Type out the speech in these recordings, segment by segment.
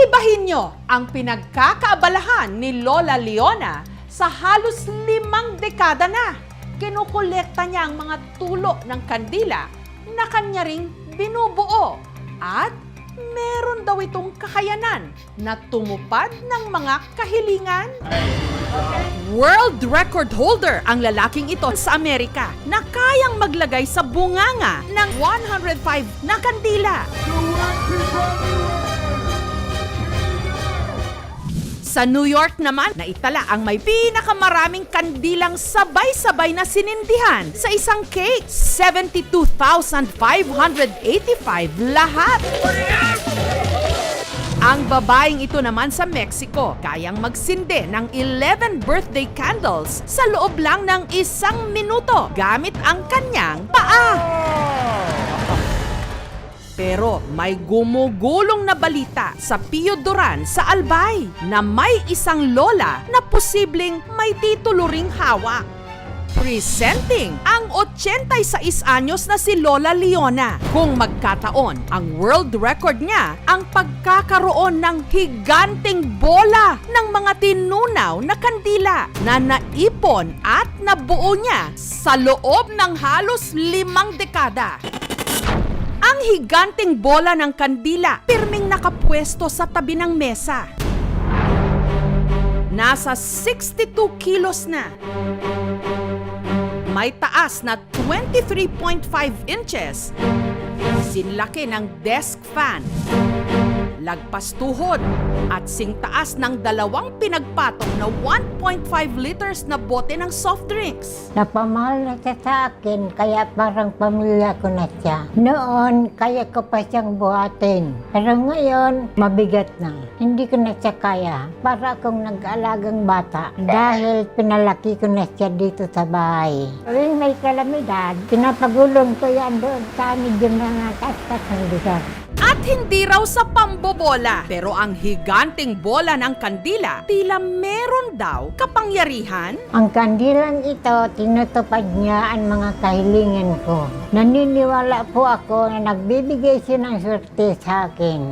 Ibahin nyo ang pinagkakaabalahan ni Lola Leona sa halos 5 dekada na. Kinukolekta niya ang mga tulo ng kandila na kanya ring binubuo. At meron daw itong kakayanan na tumupad ng mga kahilingan. World record holder ang lalaking ito sa Amerika na kayang maglagay sa bunganga ng 105 na kandila. Sa New York naman, naitala ang may pinakamaraming kandilang sabay-sabay na sinindihan sa isang cake. 72,585 lahat. Ang babaeng ito naman sa Mexico, kayang magsindi ng 11 birthday candles sa loob lang ng 1 minuto gamit ang kanyang paa. Pero may gumugulong na balita sa Pio Duran sa Albay na may isang lola na posibleng may titulo ring hawak. Presenting ang 86 anyos na si Lola Leona. Kung magkataon, ang world record niya ang pagkakaroon ng higanting bola ng mga tinunaw na kandila na naipon at nabuo niya sa loob ng halos 5 dekada. Ang higanting bola ng kandila, pirming nakapwesto sa tabi ng mesa. Nasa 62 kilos na. May taas na 23.5 inches. Sinlaki ng desk fan. Lagpas tuhod at singtaas ng 2 pinagpatong na 1.5 liters na bote ng soft drinks. Napamahal na siya sa akin, kaya parang pamilya ko na siya. Noon, kaya ko pa siyang buhatin. Pero ngayon, mabigat na. Hindi ko na siya kaya. Para akong nag-aalagang bata. Dahil pinalaki ko na siya dito sa bahay. Tuwing may kalamidad, pinapagulong ko yan doon sa medyo na nataas ng lugar. At hindi raw sa pambobola, pero ang higanting bola ng kandila, tila meron daw kapangyarihan. Ang kandilang ito, tinutupad niya ang mga kahilingan ko. Naniniwala po ako na nagbibigay siya ng swerte sa akin.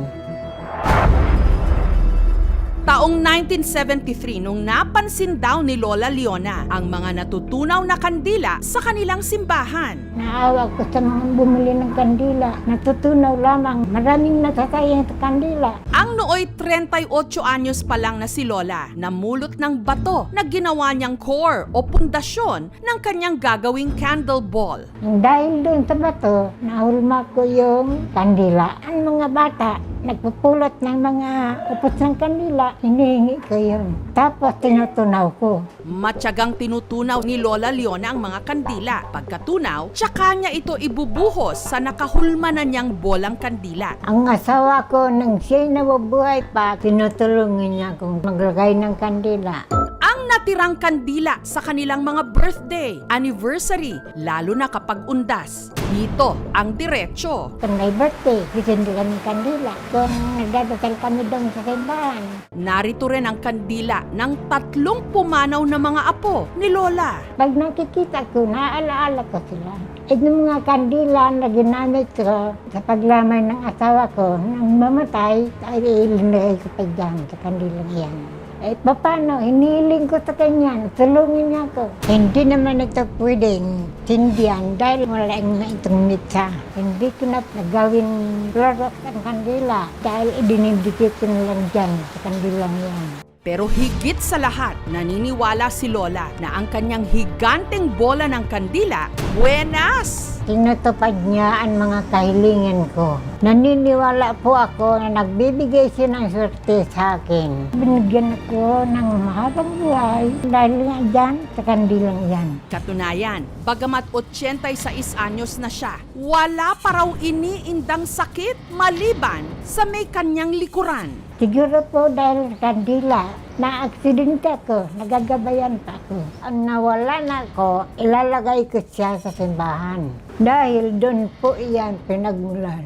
Taong 1973 nung napansin daw ni Lola Leona ang mga natutunaw na kandila sa kanilang simbahan. Naawa ko sa mga bumili ng kandila. Natutunaw lamang. Maraming natatayang sa kandila. Ang nooy 38 anyos pa lang na si Lola, namulot ng bato na ginawa niyang core o pundasyon ng kanyang gagawing candle ball. Dahil doon sa bato, nahulma ko yung kandila. Ang mga bata, nagpupulot ng mga upos ng kandila, hinihingi ko yun. Tapos tinutunaw ko. Matyagang tinutunaw ni Lola Leona ang mga kandila. Pagkatunaw, tsaka niya ito ibubuhos sa nakahulma na niyang bolang kandila. Ang asawa ko, nang siya'y nabubuhay pa, tinutulungan niya akong maglagay ng kandila. Ang natirang kandila sa kanilang mga birthday, anniversary, lalo na kapag undas. Dito ang diretsyo. Kung may birthday, sisindi kami ng kandila. Kung nagdadasal kami doon sa simbahan. Narito rin ang kandila ng 3 pumanaw na mga apo ni Lola. Pag nakikita ko, naaalaala ko sila. Yung mga kandila na ginamit ko sa paglamay ng asawa ko, nang mamatay, ay ilinagay ko pa dyan sa kandilang yan. Eh, paano? Hinihiling ko sa kanya, tulungin niya ako. Hindi naman ito pwedeng sindihan dahil wala nga itong mitsa. Hindi ko na nagawin florok ang kandila dahil idinindikit ko na lang dyan sa kandilang yan. Pero higit sa lahat, naniniwala si Lola na ang kanyang higanting bola ng kandila, buenas! Tinutupad niya ang mga kahilingan ko. Naniniwala po ako na nagbibigay siya ng swerte sa akin. Binigyan ako ng mahabang buhay dahil nga dyan sa kandilang yan. Katunayan, bagamat 86 anyos na siya, wala pa raw iniindang sakit maliban sa may kanyang likuran. Siguro po dahil sa kandila, na-aksidente ako, nagagabayan pa ako. Ang nawala na ako, ilalagay ko siya sa simbahan. Dahil doon po iyan pinagmulan.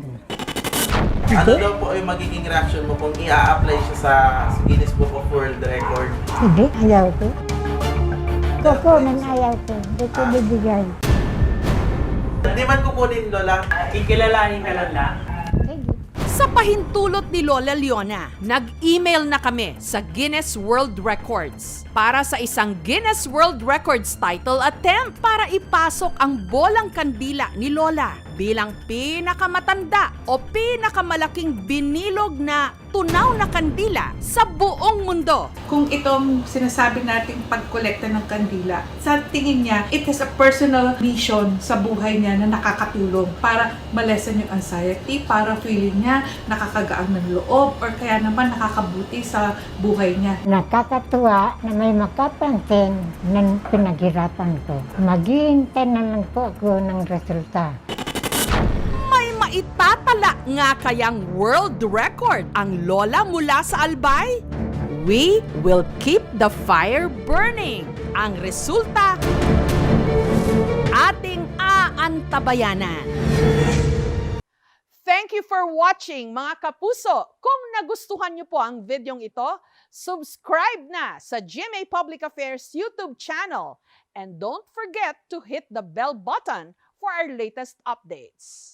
Ano daw po yung magiging reaction mo kung i-a-apply siya sa Guinness Book of World Record? Hindi, ayaw ko. Kukunin, ayaw ko. Hindi ko bibigay. Hindi man kukunin, Lola. Ikilalanin ka lang na. Sige. Sa Pahintulot ni Lola Leona, nag-email na kami sa Guinness World Records para sa isang Guinness World Records title attempt para ipasok ang bolang kandila ni Lola bilang pinakamatanda o pinakamalaking binilog na tunaw na kandila sa buong mundo. Kung itong sinasabi nating pagkolekta ng kandila, sa tingin niya, it has a personal mission sa buhay niya na nakakatulong para malesen yung anxiety, para feeling niya nakakagaan ng loob, or kaya naman nakakabuti sa buhay niya. Nakakatuwa na may makapansin ng pinaghirapan ko. Maghihintay na lang po ako ng resulta. May maitatala nga kayang world record ang Lola mula sa Albay? We will keep the fire burning. Ang resulta, ating aantabayanan. Thank you for watching, mga kapuso. Kung nagustuhan niyo po ang videong ito, subscribe na sa GMA Public Affairs YouTube channel. And don't forget to hit the bell button for our latest updates.